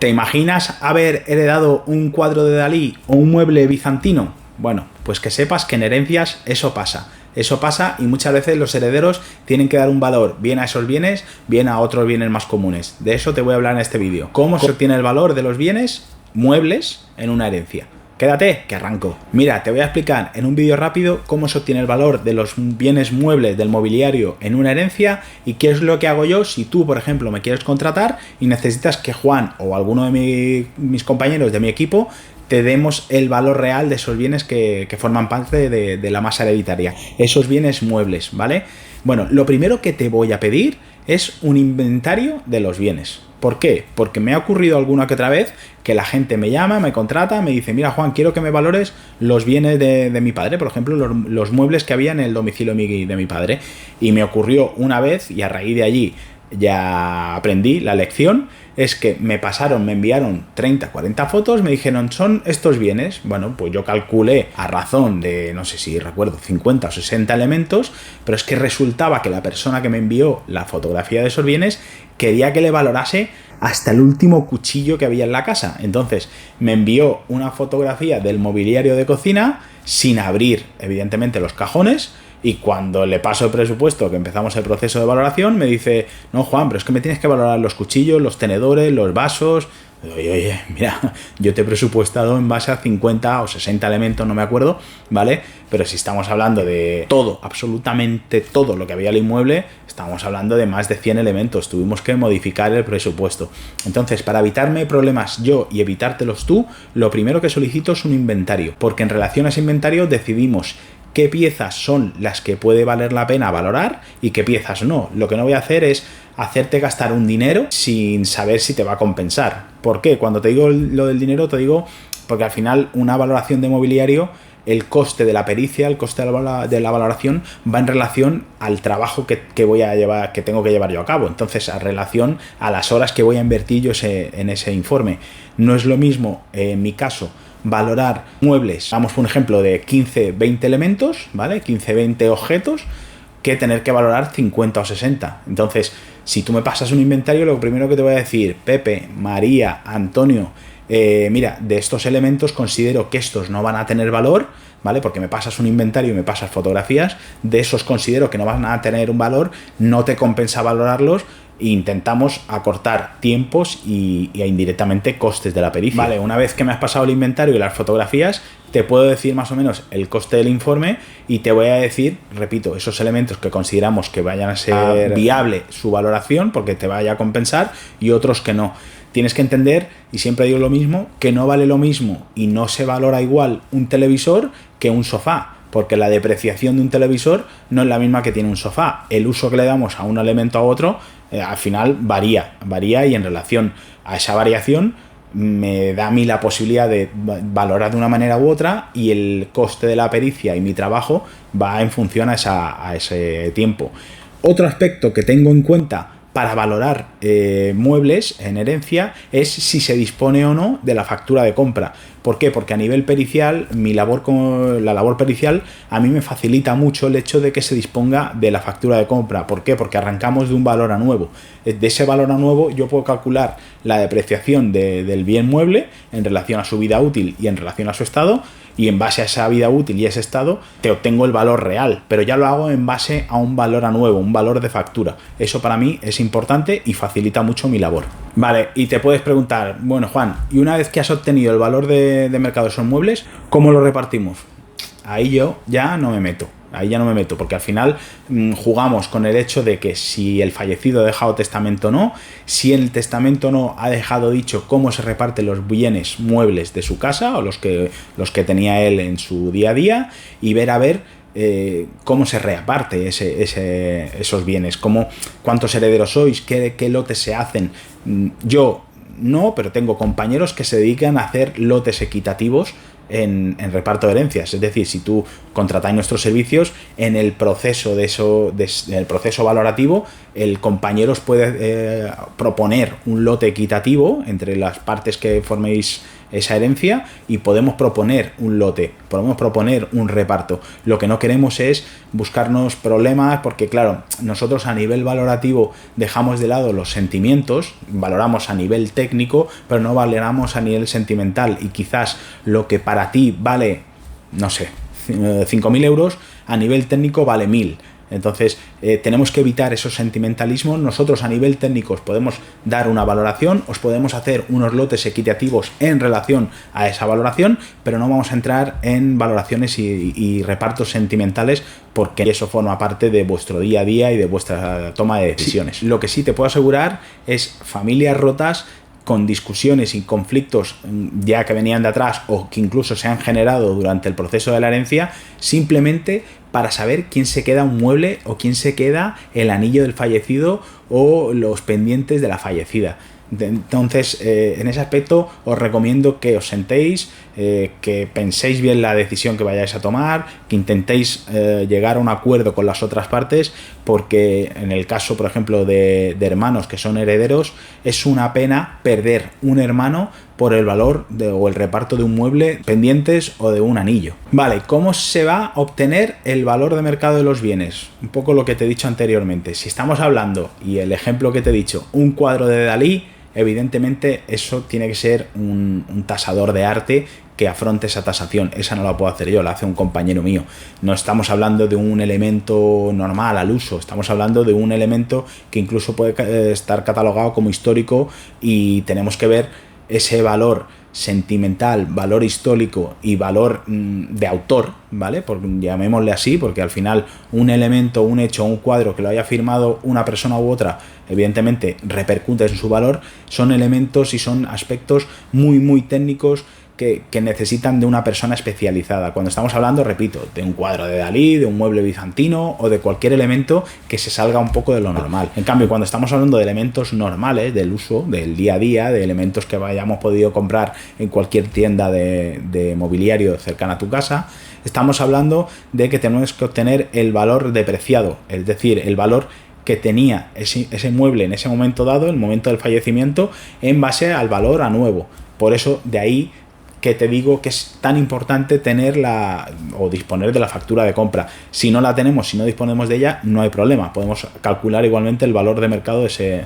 ¿Te imaginas haber heredado un cuadro de Dalí o un mueble bizantino? Bueno, pues que sepas que en herencias eso pasa. Eso pasa y muchas veces los herederos tienen que dar un valor bien a esos bienes, bien a otros bienes más comunes. De eso te voy a hablar en este vídeo. ¿Cómo se obtiene el valor de los bienes muebles en una herencia? Quédate, que arranco. Mira, te voy a explicar en un vídeo rápido cómo se obtiene el valor de los bienes muebles del mobiliario en una herencia y qué es lo que hago yo si tú, por ejemplo, me quieres contratar y necesitas que Juan o alguno de mis compañeros de mi equipo te demos el valor real de esos bienes que forman parte de la masa hereditaria. Esos bienes muebles, ¿vale? Bueno, lo primero que te voy a pedir es un inventario de los bienes. ¿Por qué? Porque me ha ocurrido alguna que otra vez que la gente me llama, me contrata, me dice, mira Juan, quiero que me valores los bienes de mi padre, por ejemplo, los muebles que había en el domicilio de mi padre. Y me ocurrió una vez y a raíz de allí ya aprendí la lección, es que me enviaron 30, 40 fotos, me dijeron, son estos bienes. Bueno, pues yo calculé a razón de, no sé si recuerdo, 50 o 60 elementos, pero es que resultaba que la persona que me envió la fotografía de esos bienes quería que le valorase hasta el último cuchillo que había en la casa. Entonces me envió una fotografía del mobiliario de cocina sin abrir, evidentemente, los cajones. Y cuando le paso el presupuesto, que empezamos el proceso de valoración, me dice, no Juan, pero es que me tienes que valorar los cuchillos, los tenedores, los vasos. Oye, mira, yo te he presupuestado en base a 50 o 60 elementos, no me acuerdo, ¿vale? Pero si estamos hablando de todo, absolutamente todo lo que había en el inmueble, estamos hablando de más de 100 elementos. Tuvimos que modificar el presupuesto. Entonces, para evitarme problemas yo y evitártelos tú, lo primero que solicito es un inventario, porque en relación a ese inventario decidimos qué piezas son las que puede valer la pena valorar y qué piezas no. Lo que no voy a hacer es hacerte gastar un dinero sin saber si te va a compensar. ¿Por qué? Cuando te digo lo del dinero, te digo porque al final una valoración de mobiliario, el coste de la pericia, el coste de la valoración va en relación al trabajo que voy a llevar, que tengo que llevar yo a cabo. Entonces, a relación a las horas que voy a invertir yo en ese informe. No es lo mismo, en mi caso, valorar muebles, vamos por un ejemplo de 15, 20 elementos, ¿vale? 15, 20 objetos, que tener que valorar 50 o 60. Entonces, si tú me pasas un inventario, lo primero que te voy a decir, Pepe, María, Antonio, mira, de estos elementos considero que estos no van a tener valor, ¿vale? Porque me pasas un inventario y me pasas fotografías, de esos considero que no van a tener un valor, no te compensa valorarlos. Intentamos acortar tiempos y indirectamente costes de la pericia. Vale, una vez que me has pasado el inventario y las fotografías, te puedo decir más o menos el coste del informe y te voy a decir, repito, esos elementos que consideramos que vayan a ser viable su valoración porque te vaya a compensar y otros que no. Tienes que entender, y siempre digo lo mismo, que no vale lo mismo y no se valora igual un televisor que un sofá. Porque la depreciación de un televisor no es la misma que tiene un sofá. El uso que le damos a un elemento a otro, al final varía y en relación a esa variación me da a mí la posibilidad de valorar de una manera u otra y el coste de la pericia y mi trabajo va en función a ese tiempo. Otro aspecto que tengo en cuenta para valorar muebles en herencia es si se dispone o no de la factura de compra. ¿Por qué? Porque a nivel pericial, la labor pericial a mí me facilita mucho el hecho de que se disponga de la factura de compra. ¿Por qué? Porque arrancamos de un valor a nuevo. De ese valor a nuevo yo puedo calcular la depreciación del bien mueble en relación a su vida útil y en relación a su estado, y en base a esa vida útil y ese estado te obtengo el valor real, pero ya lo hago en base a un valor a nuevo, un valor de factura. Eso para mí es importante y facilita mucho mi labor. Vale, y te puedes preguntar, bueno Juan, y una vez que has obtenido el valor de mercado de esos muebles, ¿cómo lo repartimos? Ahí yo ya no me meto. Porque al final jugamos con el hecho de que si el fallecido ha dejado testamento o no, si el testamento no ha dejado dicho cómo se reparten los bienes muebles de su casa o los que tenía él en su día a día, y ver cómo se reparte esos bienes, cuántos herederos sois, qué lotes se hacen. Yo no, pero tengo compañeros que se dedican a hacer lotes equitativos en reparto de herencias. Es decir, si tú contratáis nuestros servicios, en el proceso el proceso valorativo, el compañero os puede proponer un lote equitativo entre las partes que forméis esa herencia y podemos proponer un lote, podemos proponer un reparto. Lo que no queremos es buscarnos problemas porque, claro, nosotros a nivel valorativo dejamos de lado los sentimientos, valoramos a nivel técnico, pero no valoramos a nivel sentimental, y quizás lo que para ti vale, no sé, 5.000 euros, a nivel técnico vale 1.000. Entonces tenemos que evitar esos sentimentalismos. Nosotros a nivel técnico os podemos dar una valoración, os podemos hacer unos lotes equitativos en relación a esa valoración, pero no vamos a entrar en valoraciones y repartos sentimentales, porque eso forma parte de vuestro día a día y de vuestra toma de decisiones. Sí, lo que sí te puedo asegurar es familias rotas con discusiones y conflictos ya que venían de atrás o que incluso se han generado durante el proceso de la herencia, simplemente para saber quién se queda un mueble o quién se queda el anillo del fallecido o los pendientes de la fallecida. Entonces, en ese aspecto os recomiendo que os sentéis, que penséis bien la decisión que vayáis a tomar, que intentéis llegar a un acuerdo con las otras partes, porque en el caso, por ejemplo, de hermanos que son herederos, es una pena perder un hermano por el valor o el reparto de un mueble, pendientes o de un anillo. Vale, ¿cómo se va a obtener el valor de mercado de los bienes? Un poco lo que te he dicho anteriormente. Si estamos hablando, y el ejemplo que te he dicho, un cuadro de Dalí, evidentemente eso tiene que ser un tasador de arte que afronte esa tasación. Esa no la puedo hacer yo, la hace un compañero mío. No estamos hablando de un elemento normal al uso, estamos hablando de un elemento que incluso puede estar catalogado como histórico, y tenemos que ver ese valor sentimental, valor histórico y valor de autor, ¿vale? Llamémosle así, porque al final un elemento, un hecho, un cuadro que lo haya firmado una persona u otra, evidentemente repercute en su valor. Son elementos y son aspectos muy, muy técnicos que necesitan de una persona especializada. Cuando estamos hablando, repito, de un cuadro de Dalí, de un mueble bizantino o de cualquier elemento que se salga un poco de lo normal. En cambio, cuando estamos hablando de elementos normales, del uso, del día a día, de elementos que hayamos podido comprar en cualquier tienda de mobiliario cercana a tu casa, estamos hablando de que tenemos que obtener el valor depreciado, es decir, el valor que tenía ese mueble en ese momento dado, el momento del fallecimiento, en base al valor a nuevo. Por eso, de ahí que te digo que es tan importante tener o disponer de la factura de compra. Si no la tenemos, si no disponemos de ella, no hay problema. Podemos calcular igualmente el valor de mercado de ese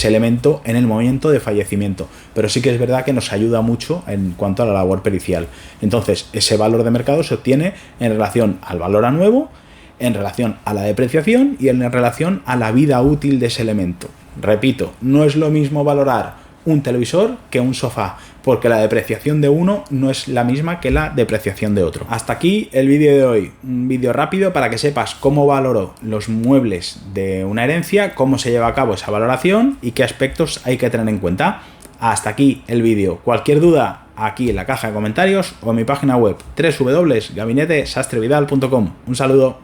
elemento en el momento de fallecimiento. Pero sí que es verdad que nos ayuda mucho en cuanto a la labor pericial. Entonces, ese valor de mercado se obtiene en relación al valor a nuevo, en relación a la depreciación y en relación a la vida útil de ese elemento. Repito, no es lo mismo valorar un televisor que un sofá, porque la depreciación de uno no es la misma que la depreciación de otro. Hasta aquí el vídeo de hoy, un vídeo rápido para que sepas cómo valoro los muebles de una herencia, cómo se lleva a cabo esa valoración y qué aspectos hay que tener en cuenta. Hasta aquí el vídeo. Cualquier duda, aquí en la caja de comentarios o en mi página web www.gabinetesastrevidal.com. Un saludo.